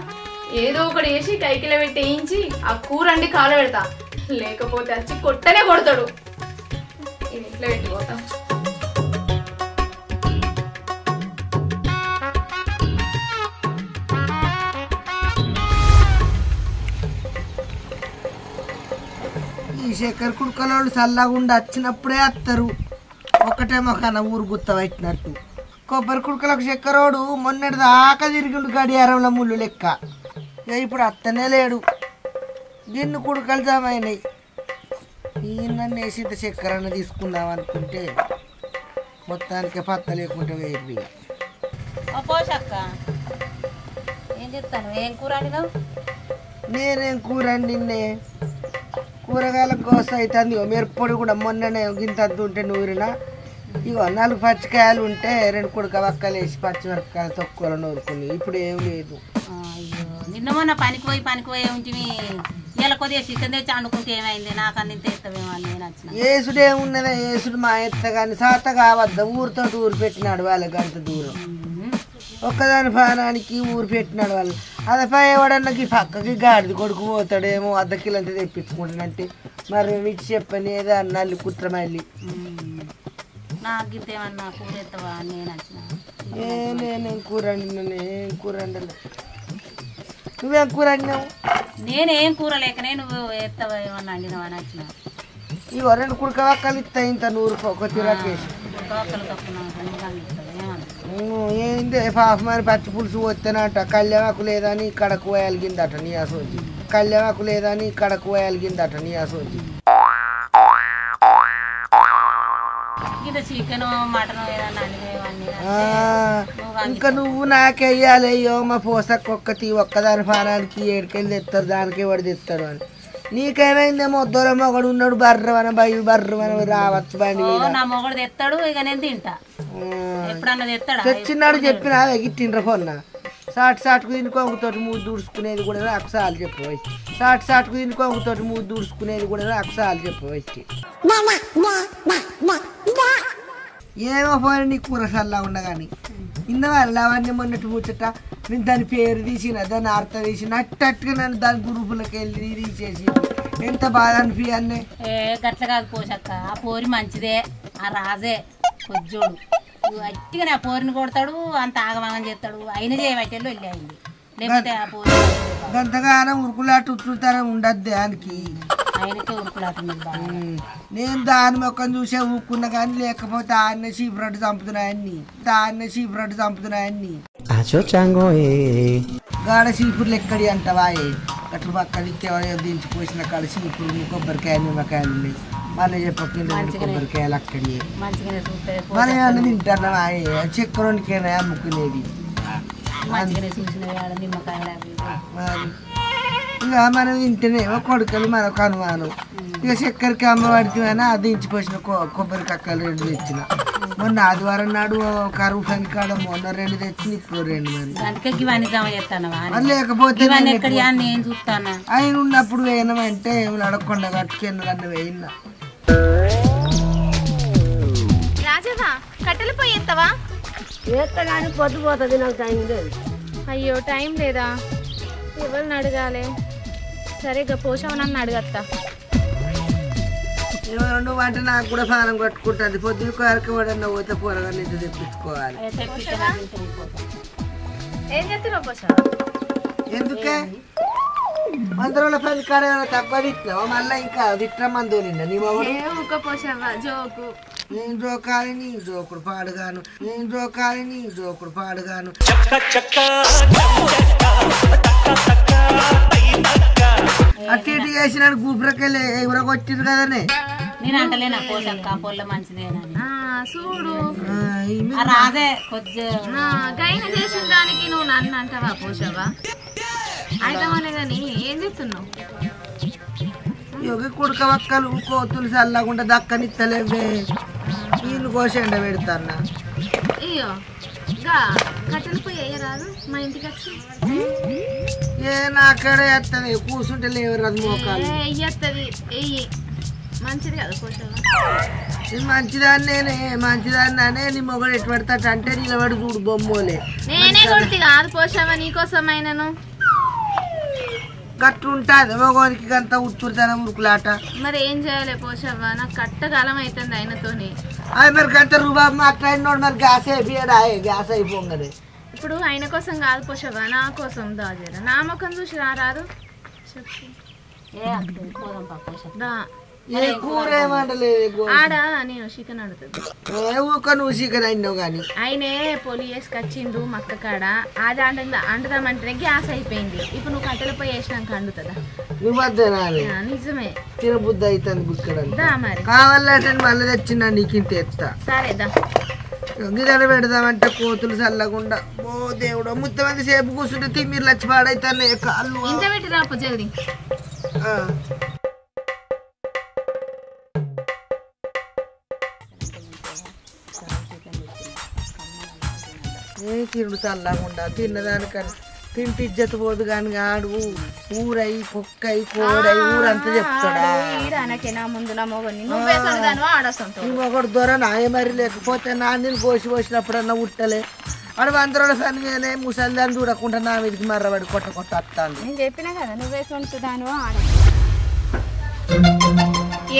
ఏదో ఒకటి వేసి కైకిలో పెట్టేయించి ఆ కూర అండి కాల పెడతా. లేకపోతే వచ్చి కొట్టనే కొడతాడు. ఇది ఇట్లా పెట్టిపోతా. ఈ చక్కెర కుడుకలోళ్ళు చల్లగుండా వచ్చినప్పుడే వస్తారు. ఒక్కటేమో కన్నా ఊరు గుత్త పెట్టినట్టు. కొబ్బరి కుడుకలకు చక్కెరోడు మొన్నటి దాకా తిరిగిండు గడియారంలో ముళ్ళు లెక్క. ఇక ఇప్పుడు అత్తనే లేడు. గిన్నె కుడుకలు జమైనాయి. ఈయన వేసింత చక్కెరన్న తీసుకుందాం అనుకుంటే మొత్తానికి పత్త లేకుంటే వేరు. పోషక్క ఏం చెప్తాను, ఏం కూర వండినావు? నేనేం కూర వండినే, కూరగాయల కోస అవుతుంది. మిరప్పొడి కూడా మొన్ననే గింత ఉంటే నూరినా. ఇగో 4 పచ్చికాయలు ఉంటే 2 కుడక వక్కలు వేసి పచ్చిమిరపకాయలు తొక్కువలో నూరుకుని. ఇప్పుడు ఏం లేదు. అయ్యో నిన్న మొన్న పనికి పోయి ఉంటుంది. ఇలా కొద్దిగా చికెన్ తెచ్చి వండుకుంటే ఏమైంది? నాకు అన్ని తెస్తావేమో అని నేను వచ్చిన. ఏసుడు ఏమున్నదా, ఏసుడు మా ఎత్త కానీ సాత కావద్దా. ఊరితో ఊరు పెట్టినాడు వాళ్ళకి అంత దూరం. ఒక్కదాని పానానికి ఊరు పెట్టినాడు వాళ్ళు. అదపై ఎవడన్నకి పక్కకి గాడిది కొడుకు పోతాడేమో, ½ కిలో అంతా తెప్పించుకుంటానంటే మరి ఇచ్చి చెప్పని ఏదో అన్నాళ్ళు కుట్రమల్లి. నాకు గిట్టేమన్నా కూర ఎత్తవా అని నేను వచ్చిన. నేనేం కూర వండినా, ఏం కూర వండలే. నువ్వేం కూర వండినావు? నేనేం కూర లేకనే నువ్వు ఎత్తవా ఏమన్నా వండినావా అని వచ్చిన. ఇగో 2 కుడక వక్కలు ఇస్తాయి ఇంత 100 ఒక తిరకేసి. ఏంటి పాపమని పచ్చి పులుసు వస్తేనట. కళ్యాణకు లేదని కడకు వేయలిగిందట నీ అసోజి. కళ్యాణకు లేదని కడకు వేయలిగిందట నీ అసోజి. చికెన్ మటన్ ఇంకా నువ్వు నాకెయ్యాలి. అయ్యో మా పోసక్క ఒక్కదాని పానానికి 7 కేజీలు తెస్తారు, దానికి ఎవడు తెస్తాడు అని. నీకేమైందేమో వద్దోల మొగడు ఉన్నాడు, బర్రవన బర్రవన రావచ్చు బండి మీద. నా మొగడు తెస్తాడు, ఇక నేను తింటా. ఎప్పుడన్నా తెస్తాడు తెచ్చినాడు చెప్పినా గిట్టిండ్ర పొన్న. సాటుకు తినుకోతోటి మూడు దూడుచుకునేది కూడా నాకు సార్లు చెప్పవచ్చు. సాటుకు తినుకోతోటి మూడు దూడుచుకునేది కూడా నాకు సార్లు చెప్పవచ్చు. ఏమో పోయి నీ కూర సల్లా ఉండగాని ఇన్నవాళ్ళు అవన్నీ మొన్నటి ముచ్చట. నేను దాని పేరు తీసిన, దాన్ని అర్థం తీసిన అట్టట్టుగా నన్ను దాని గ్రూపులకి వెళ్ళి తీసేసి ఎంత బాధ అనిపించే. గట్ల కాదు పోషక్క, ఆ పోరి మంచిదే, ఆ రాజే కొజ్జోడు అట్టిగానే ఆ పోరిని కొడతాడు, అంత ఆగమాగం చేస్తాడు. అయిన చేయబట్టేళ్ళు వెళ్ళి అయింది. లేకపోతే ఆ పోరి గంతగానం ఉరుకులాట ఉట్టుతనం ఉండద్దు దానికి. ఆయనకే ఉరుకులాట. నేను దాని మొక్కను చూసే ఊక్కున్నా కానీ, లేకపోతే దాన్నే చీపురట్టు చంపుతున్నాయన్ని గాడ చీపుర్లు ఎక్కడి అంటవా? అట్లా పక్కన దించిపోసిన కాడ చీపురు కొబ్బరికాయలు నిమ్మకాయలు ఉన్నాయి. మళ్ళీ చెప్పకుండా కొబ్బరికాయలు అక్కడి మన ఏమన్నా తింటున్నావా? చక్కెరకైనా అమ్ముకునేది. ఇక మనం తింటేనేమో కొడుకలు మనకు అనుమానం. ఇక చక్కెరకి అమ్మ పడితేమైనా అది దించిపోసిన కొబ్బరికక్కలు 2 తెచ్చిన. మొన్న ఆదివారం నాడు కరువు పని కాడ మొన్న 2 తెచ్చిన, ఇప్పుడు 2 మరి. లేకపోతే ఆయన ఉన్నప్పుడు వేయనమంటే ఏమి అడగకుండా కట్టుకెళ్ళి వేయినా. రాజవ్వ కట్టెలు పోయి ఎత్తవా? ఎత్త కానీ పొద్దుపోతుంది, నాకు టైం లేదు. అయ్యో టైం లేదా? ఎవరిని అడగాలి? సరేగా పోషవ నన్ను అడగత్తా. నువ్వు అంటే నాకు కూడా పానం కట్టుకుంటుంది. పొద్దున కొరకు వాడన్నా పోతే పోరగా నుంచి తెప్పించుకోవాలి. ఏం చెప్తున్నావు పోషవ? ఎందుకే 100 రోజుల పని కాడ తక్కువ తిట్టినావా? మళ్ళీ ఇంకా తిట్టిన మంది నిండా నీ మొగడు. పోషవ జోకు. నేను జోకాలి నీ జోకుడు పాడుగాను, నేను జోకాలి నీ జోకుడు పాడుగాను. అట్టి ఇటు చేసినాడు గూపురకెళ్ళి ఎవరో కొట్టిరు కదనే. నేను అంటలేనా పోషక్క పొల్ల మంచిదేనా చూడు. రాజే కొద్ది గైన చేసిన దానికి నువ్వు నన్ను అంటావా పోషవ? అయితే కానీ ఏం చెప్తున్నావు? యోగి కుడక వక్కలు కోతులు చల్లకుండా దక్కనిత్తలేవే. వీళ్ళు కోసి ఎండ పెడతాన్నా. అయ్యో కట్టెలు పోయి వేయరాదు మా ఇంటికి వచ్చి? నాకడే వేస్తుంది, కూర్చుంటే లేవరాదు మోకాలు. వెయ్యత్తది వెయ్యి, మంచిది కదా పోషవ? మంచిదాన్నే నీ మొగడు ఎటు పెడతాట అంటే నిలబడి చూడు బొమ్మలే. నేనే కొడుతు కాదు పోషవ, నీకోసమైనను. గట్లుంటుంది మగోనికి అంత ఉచ్చురుతనం ఉరుకులాట. మరి ఏం చేయాలి పోషవ? నాకు కట్టకాలం అవుతుంది ఆయనతోని. అది మరి గంట రూబాబు మాట్లాడినోడు మరి గ్యాస్ అయిపోయాడా? గ్యాస్ అయిపోంగది. ఇప్పుడు ఆయన కోసం కాదు పోషవ, నా కోసం దాజేరా. నా ముఖం చూసి రారాదు చెప్పు. కూర ఏమంటలేదు ఆడ నేను చికెన్ అడుగుతుంది ఊక నువ్వు చికెన్ అయినావు కానీ ఆయనే పొలి వేసుకొచ్చిండు మక్క కాడ అది అంటుదామంటేనే గ్యాస్ అయిపోయింది. ఇప్పుడు నువ్వు కట్టెలపై వేసినాక అండుతుందా? నువ్వు వద్దా నిజమే తినబుద్ధి అవుతుంది బుక్కడ దా మరి కావాలంటే మళ్ళీ తెచ్చిందా నీకు ఇంత ఎత్తా సరేదా గిదడ పెడదామంటే కోతులు చల్లకుండా ఓ దేవుడు ముత్తమంది సేపు కూర్చుంటే తిమ్మిర్లు వచ్చి పాడైతున్నాయి కాళ్ళు ఇంత పెట్టి రాపో జల్దీ. తిరుడు చల్లకుండా తిన్నదానికని తింటే ఇజ్జత్ పోదు కానీ ఆడు ఊరై కుక్కై కోడై ఊరంతా చెప్తాడా ఒకడు దొర నాయ మరి లేకపోతే నాన్నని పోసినప్పుడన్నా ఉట్టలే వాడు 100 రోజుల పని మీదనే ముసలిదాన్ని చూడకుండా నా మీదకి మర్రబడి కొట్ట వస్తాను. నేను చెప్పినా కదా నువ్వే సొంతుదాను ఆడ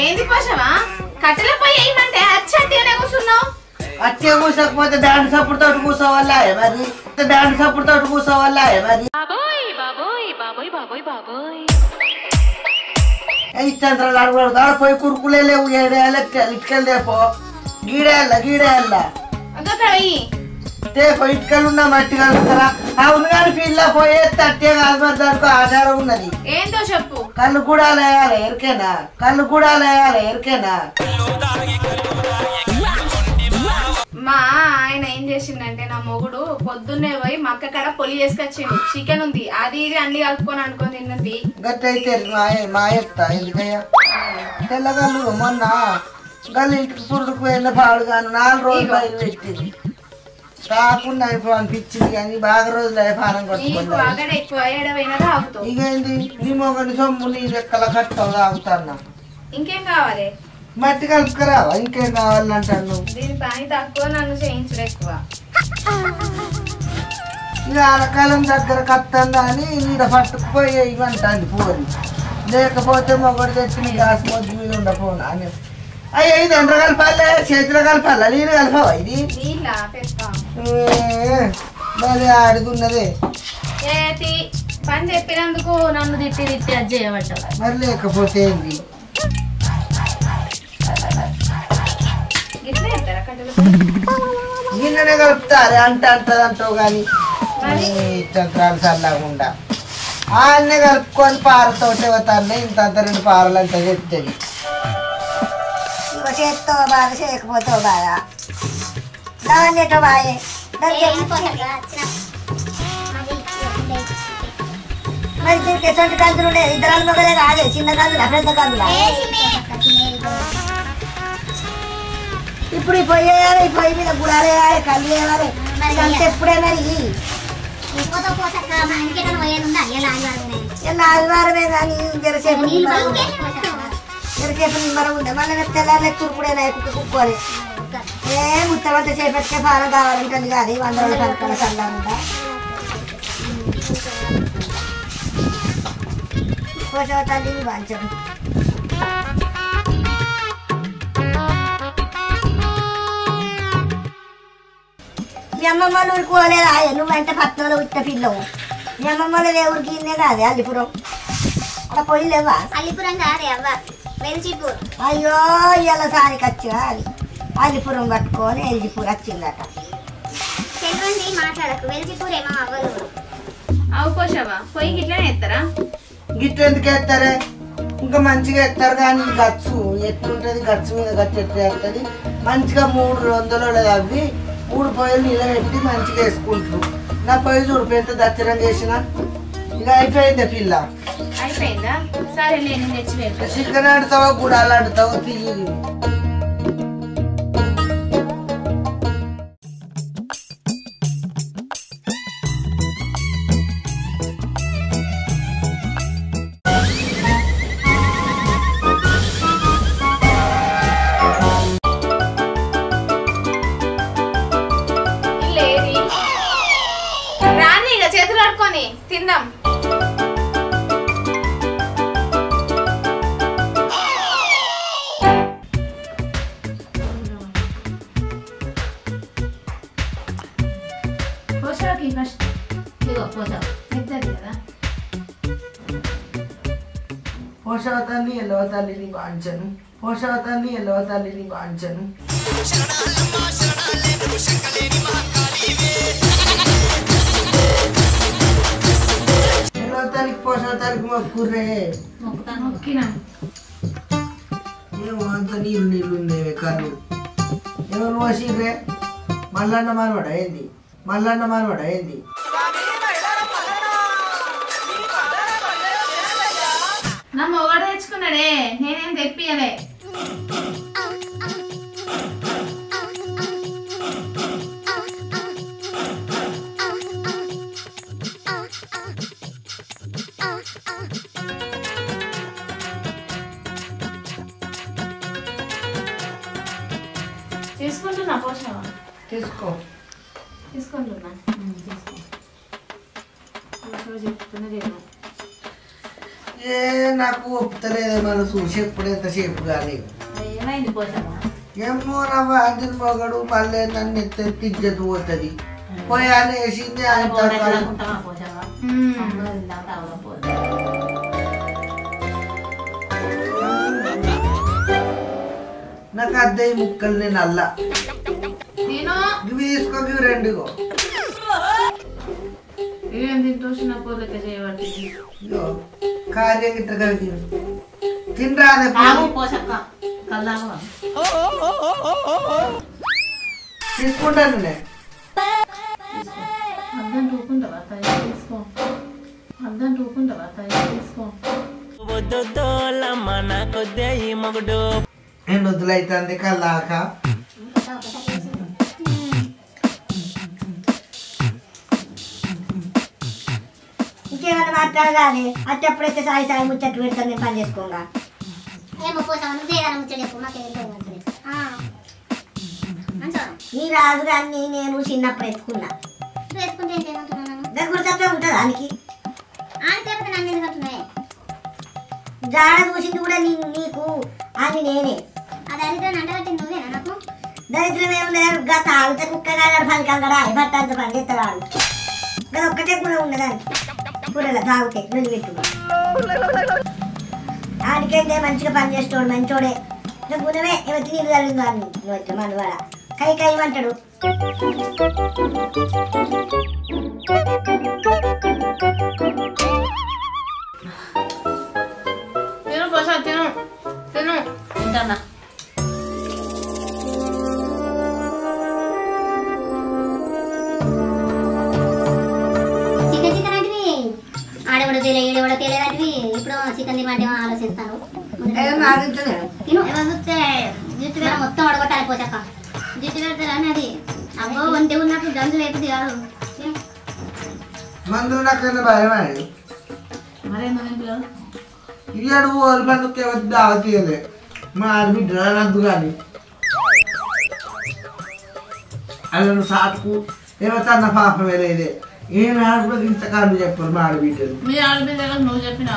ఏంది పోషవా కట్టెలపై ఏమంటే అచ్చట్టిగానే కూర్చున్నావు. అచ్చే కూసకపోతే బ్యాండ్ సప్పుడు తోటి కూర్చోవాలా మరి బ్యాండ్ సప్పుడు తోటి కూర్చోవాలా మరి ఇచ్చంతరాలు అడగడు ఆడ పోయి కురుకులే లేవు 7 ఏళ్ళ ఇటుకలు తేపో గీడేళ్ళ తేపో ఇటుకలు ఉన్నా మట్టి కలుగుతారా అవును కానీ పిల్ల పోయే తట్టే కాదు మరి దానికి ఆచారం ఉన్నది. ఏంటో చెప్పు. కళ్ళు కూడా లేయాలి ఎరికేనా మా ఆయన ఏం చేసిండంటే నా మొగుడు పొద్దున్నే పోయి మక్క కాడ పొలి చేసుకొచ్చిండు. చికెన్ ఉంది అది ఇది అన్ని కలుపుకొని అనుకొని తిన్నది. గట్టయితే మా ఎత్తా ఎందుకయ్యా తెల్లగల్లు మొన్న గల్లు ఇంటికి పురుడుకు పోయిన పాడుగాను 4 రోజులు బయట పెట్టింది కాకుండా అయిపో అనిపించింది కానీ బాగా రోజులు పానం కొట్టుకుంటా. ఇకేంది నీ మొగని సొమ్ము నీ రెక్కల కట్టవు తాగుతాన్నా. ఇంకేం కావాలి? మట్టి కలుపుకరావా ఇంకేం కావాలంటాను. దీని పని తక్కువ నన్ను చేయించడం ఎక్కువ. ఇక ఆలకాలం దగ్గర కత్తందా అని నీడ పట్టుకుపోయి ఇవ్వంటాంది పోని లేకపోతే మొగడు తెచ్చిన గ్యాస్ మొద్దు మీద ఉండపోనా అని. అయ్యో ఇది ఎండ్ర కలపాలే చేతిలో కలపాలా నీళ్ళు కలపవా ఇది మరి ఆడుతున్నదే పని చెప్పినందుకు నన్ను తిట్టి అది చేయబట్ట మరి లేకపోతే ఏంది గిన్నెనే కలుపుతారే అంటదంటావు కానీ చంద్రాలు చల్లకుండా ఆన్నే కలుపుకొని పారతోటే పోతానే ఇంత 2 పారలు అంతా చెప్తుంది. చేత్తో బాగా చేయకపోతే బాగా దాని బాయే మరి దీనికి ఎటువంటి కందులు ఉండేది 2 మొగలే కాదే చిన్న కందులు పెద్ద కందులు. ఇప్పుడు ఈ పొయ్యి వేయాలి ఈ పొయ్యి మీద గుడాలు వేయాలి కళ్ళు వేయాలి అంత ఎప్పుడే మరి ఆదివారమే కానీ జరసేపు నిమ్మరం ఉందా మళ్ళీ తెల్లారి తురుపుడేనా కుక్కోవాలి ఏ ముత్తమంత చేపెట్టే పానం కావాలంటుంది కాదు 100 రోజులు కనుక్కొని చల్లకుండా పోసవ తల్లి వాంచదు. మీ అమ్మమ్మ వాళ్ళు ఊరికి పోలేదా నువ్వు వెంట పట్నంలో ఉత్త పిల్లవు మీ అమ్మమ్మ వాళ్ళు ఊరికి ఇన్నే కాదే అల్లిపురం అక్కడ పోయి లేవా? అల్లిపురం కాదే అవ్వ వెల్జిపూర్. అయ్యో ఇవాళ సానికి వచ్చిగా అది అల్లిపురం కట్టుకొని ఎల్జిపూర్ వచ్చిందట. తెలివండి మాట్లాడకు వెల్జిపూర్ ఏమో అవ్వదు. అవు పోషవా పొయ్యి గిట్లనే ఎత్తారా? గిట్ల ఎందుకు ఎత్తారే ఇంకా మంచిగా ఎత్తారు కానీ గచ్చు ఎట్లుంటది గచ్చు మీద గచ్చు ఎత్తేస్తుంది మంచిగా 3 వందలు అవి 3 పొయ్యిలు నిలబెట్టి మంచిగా వేసుకుంటారు. నా పొయ్యి చూడు పెద్ద దచ్చరం చేసిన ఇక అయిపోయింది పిల్ల. అయిపోయిందా? సరే నేను తెచ్చి చికెన్ ఆడుతావో గుడాలు ఆడుతావో తీయి. రాని ఇక చేతులు ఆడుకొని తిందాం. పోషవతాన్ని ఎల్లవ తల్లిని వాంచను పోషవతాన్ని ఎల్లవ తల్లిని వాంచను ఎల్లవ తల్లికి పోషవతానికి మొక్కుర్రే ఏమో అంత నీళ్ళు ఉండేవి కళ్ళు ఎవరు పోసిర్రే మల్లన్న మనవడ ఏంది నా మొగడు తెచ్చుకున్నాడే నేనేం తెప్పియలే తీసుకుంటున్నా పోషణ తీసుకుంటున్నా చెప్తున్నా ఏ నాకు ఒప్పుతలేదు మన చూసి ఎప్పుడు ఎంతసేపు కానీ ఏమైంది పోషణ ఏమో నా వాంచిన మొగడు మళ్ళీ నన్ను ఎత్తిజ్జతు పోతుంది పోయాను వేసింది నాకు అద్దయి ముక్కలు నేను అల్లా ఇవి తీసుకో ఇవి రెండుగో కార్యం గిట్ట కలిగి తినరాదే తీసుకుంటాను నేను నేను వద్దులైతుంది కల్లాక ఇంకేమన్నా మాట్లాడగానే అట్ట ఎప్పుడైతే సాయి సాయి ముచ్చట్టు పెడతాను నేను పని చేసుకోగా ఏమో పోసాము నువ్వేగానే ముచ్చట చెప్పు మాకేం నీ రాజు గారిని నేను చిన్నప్పుడు ఎత్తుకున్నా వేసుకుంటే ఏంటంటున్నాను దగ్గర ఉంటుందా దానికి ఆడితే నన్ను ఎందుకంటున్నాయి జాడ చూసింది కూడా నీకు అని నేనే అది అడిగితే అంటగట్టింది నువ్వేనా నాకు దరిద్రం ఏముండదు గా తాగితే కుక్కగా పని కంగడా బట్ట అంత పని చేస్తాడు గది ఒక్కటే కూడా ఉండదానికి కూరలో తాగితే వెళ్ళి పెట్టు ఆడికైతే మంచిగా పని చేస్తాడు మంచోడే గుణమే ఎవరి నీళ్ళు తల్లిందో అని నువ్వు మన వాడ కై అంటాడు తిను పోసా తిను తిను తింటానా చికెన్ అంటే ఆడవడ తేలే ఈడవడ తేలేదంటే ఇప్పుడు చికెన్ తినమంటే ఆలోచిస్తాను తిను చూస్తే జుట్టు వేరే మొత్తం అడగొట్టాలి పోసాక జుట్టు పెడతారని అది అబ్బో ఒంటి ఉన్నప్పుడు గంజు లేకపోతే కాదు మందులు నాకైనా భయం అండి ఇయ్యాడు ఓరి బంధుకి ఎవరి దావతీయలే మా ఆడబిడ్డ రద్దు కానీ అలా సాటుకు ఏమన్నా పాపమే లేదే ఏ ఆడపిల్ల ఇంతకాలం చెప్పారు మా ఆడబిడ్డలు మీ ఆడబిడ్డలకు నువ్వు చెప్పిన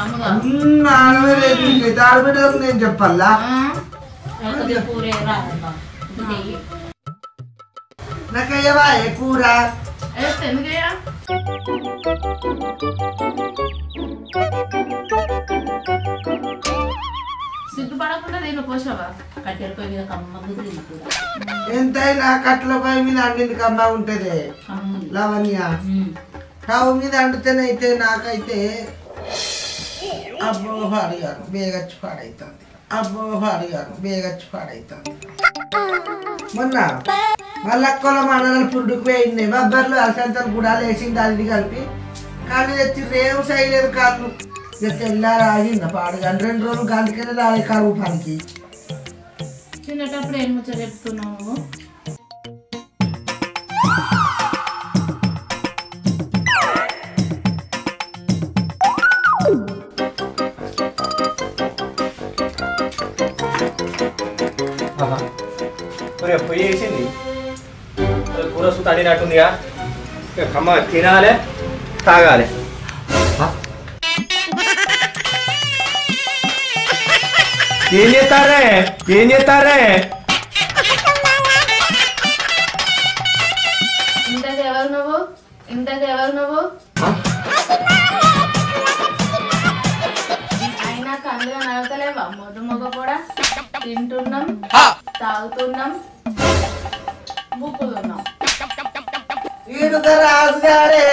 ఆడబిడ్డలకు నేను చెప్పాలా నాకయ్యవా ఏ కూర ఎందుకయ్యా సిగ్గుపడకుండా దీన్ని పోసావా కట్టెల పొయ్యి మీద కమ్మ బుద్ధి ఎంతైనా కట్ల పై మీద అండింది కమ్మ ఉంటది లవణ్య స్టవ్ మీద అండితేనైతే నాకైతే అబ్బో పాడుగాను బేగచ్చి పాడైతుంది మొన్న మల్లక్కల మనల పుడ్డుకు పోయింది బబ్బర్లు అలసంతలు కూడా వేసింది అది కలిపి కానీ తెచ్చి రేవు సైలేదు కాళ్ళు తెల్లారి ఆగింది పాడుగా 2 రోజులు గంటకనే రాలే కరువు పనికి చిన్నటప్పుడు ఏం ముచ్చ చెప్తున్నావు పొయ్యి వేసింది కూర సూత అడినట్టుందిగా కమ్మ తినాలి తాగాలి ఏం చేస్తారే ఇంతకు ఎవరు నువ్వు అయినా పనులుగా నడతలేవా మొద్దు మొగ కూడా తింటున్నాం తాగుతున్నాం బుక్కుతున్నాం ఈడుగా రాజుగారే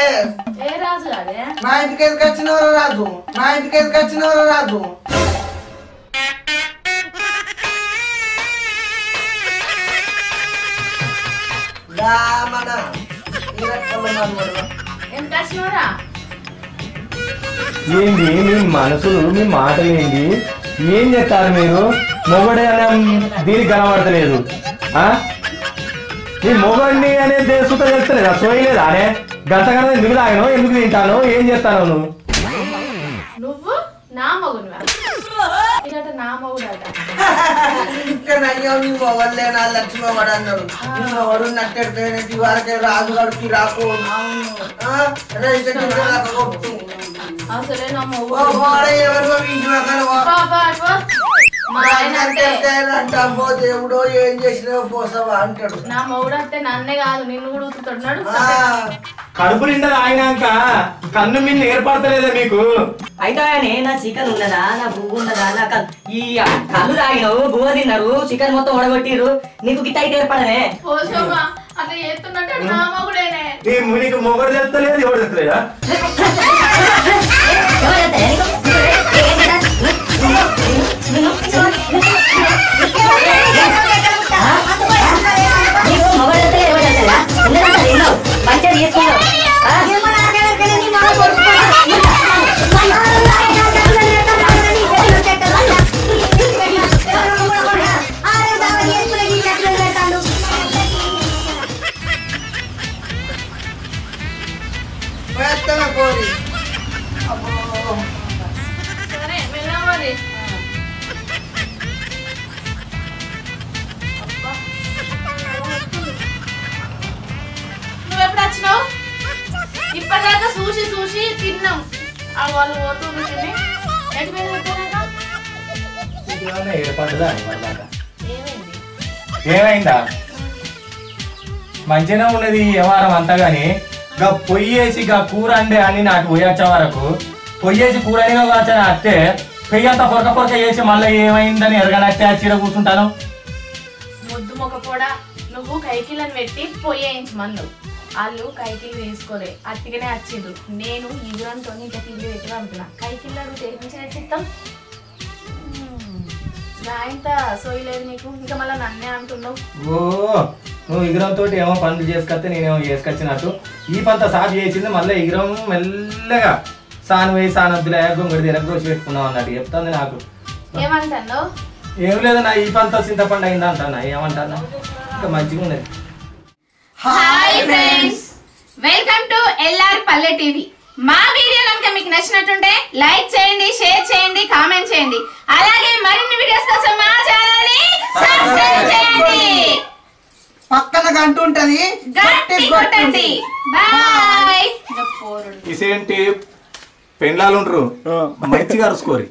ఏ రాజు గారే మా ఇంటికి ఎదుకొచ్చినవరు రాజు మా ఇంటికి ఎదుకొచ్చినవరు రాజు మన ఎంత వచ్చినవరా ఏంది మీ మనసులు మీ మాటలు ఏంది ఏం చేస్తారు మీరు మొగడే అనే దీనికి కనబడతలేదు ఈ మొగడిని అనేది సుత చెప్తలేదా సోయలేదా అనే గంటగానే ఎందుకు తాగను ఎందుకు తింటాను ఏం చేస్తాను నువ్వు నా మగునువా ఇదట నా మగుడట అయ్యో నీ మొగలేనా లక్ష్మవాడు అన్నాడు నీ మొగడు నట్టెడిపోయినట్టు వరకే రాజుగాడికి రాకు అసలే నా ఎవరికో అంటామో దేవుడో ఏం చేసినా పోసావా అంటాడు నా మొగుడు అంటే నన్నే కాదు నిన్ను కూడా ఉతుతున్నాడు కడుపు నిండా తాగినాక కన్ను మీద ఏర్పడతలేదా మీకు అయితే నా చికెన్ ఉన్నదా నా బువ్వు ఉన్నదా నా ఈ కళ్ళు తాగినావు బువ్వ తిన్నారు చికెన్ మొత్తం ఉడగొట్టిరు నీకు గిట్ట అయితే ఏర్పడనే అట్లా చేస్తున్నట్టు నా మొగుడేనే నీకు మొగడు చెప్తలేదు ఎవడు చెప్తలేదా మంచిగా తీసుకున్నావు సరే వెళ్ళవాలి నువ్వెప్పుడు వచ్చినావు ఇప్పటిదాకా చూసి చూసి తిన్నాం వాళ్ళు పోతుంది తిని ఎటు మీద ఏర్పడ్డదా ఏమైంది ఏమైందా మంచిగా ఉన్నది ఈ వ్యవహారం అంతా గాని గా పొయ్యేసి గా కూర అండే అని నాకు పోయొచ్చే వరకు పొయ్యేసి కూర వచ్చా అత్తే పెయ్యి అంతా పొరక పొరక చేసి మళ్ళీ ఏమైందని ఎరగనట్టే చీర కూర్చుంటాను ముద్దు మొక్క కూడా నువ్వు కైకిలను పెట్టి పొయ్యేయించమన్ను వాళ్ళు కైకిలు తీసుకోలే అట్టిగానే వచ్చిండ్రు నేను ఇగురంతో ఇంకా తిండి పెట్టి పంపినా కైకిళ్ళు అడిగితే నుంచి చిత్తం నా ఇంత సోయలేదు నీకు ఇంకా మళ్ళీ నన్నే అంటున్నావు ఓ నువ్వు ఇగురంతో ఏమో పనులు చేసుకొస్తే నేనేమో చేసుకొచ్చినట్టు ఈ పంత సాగు చేసింది మళ్ళీ ఇగురం మెల్లగా సాను వేయి సానొద్దులే గొంగడి తీర కోసి పెట్టుకున్నావు అన్నట్టు చెప్తుంది నాకు ఏమంటాను ఏం లేదన్నా ఈ పంత చింతపండు అయిందా అంటానా ఏమంటానా ఇంకా మంచిగా ఉన్నది hi friends welcome to LR పల్లె టీవీ మా వీడియో కనుక మీకు నచ్చినట్టుంటే లైక్ చేయండి షేర్ చేయండి కామెంట్ చేయండి అలాగే మరిన్ని వీడియోస్ కోసం మా ఛానల్ ని సబ్స్క్రైబ్ చేయండి పక్కన గంట ఉంటది గట్టి కొట్టండి బాయ్ ఇసేంటి పెండ్లాలు ఉంటారు మంచిగా అరుచుకోరి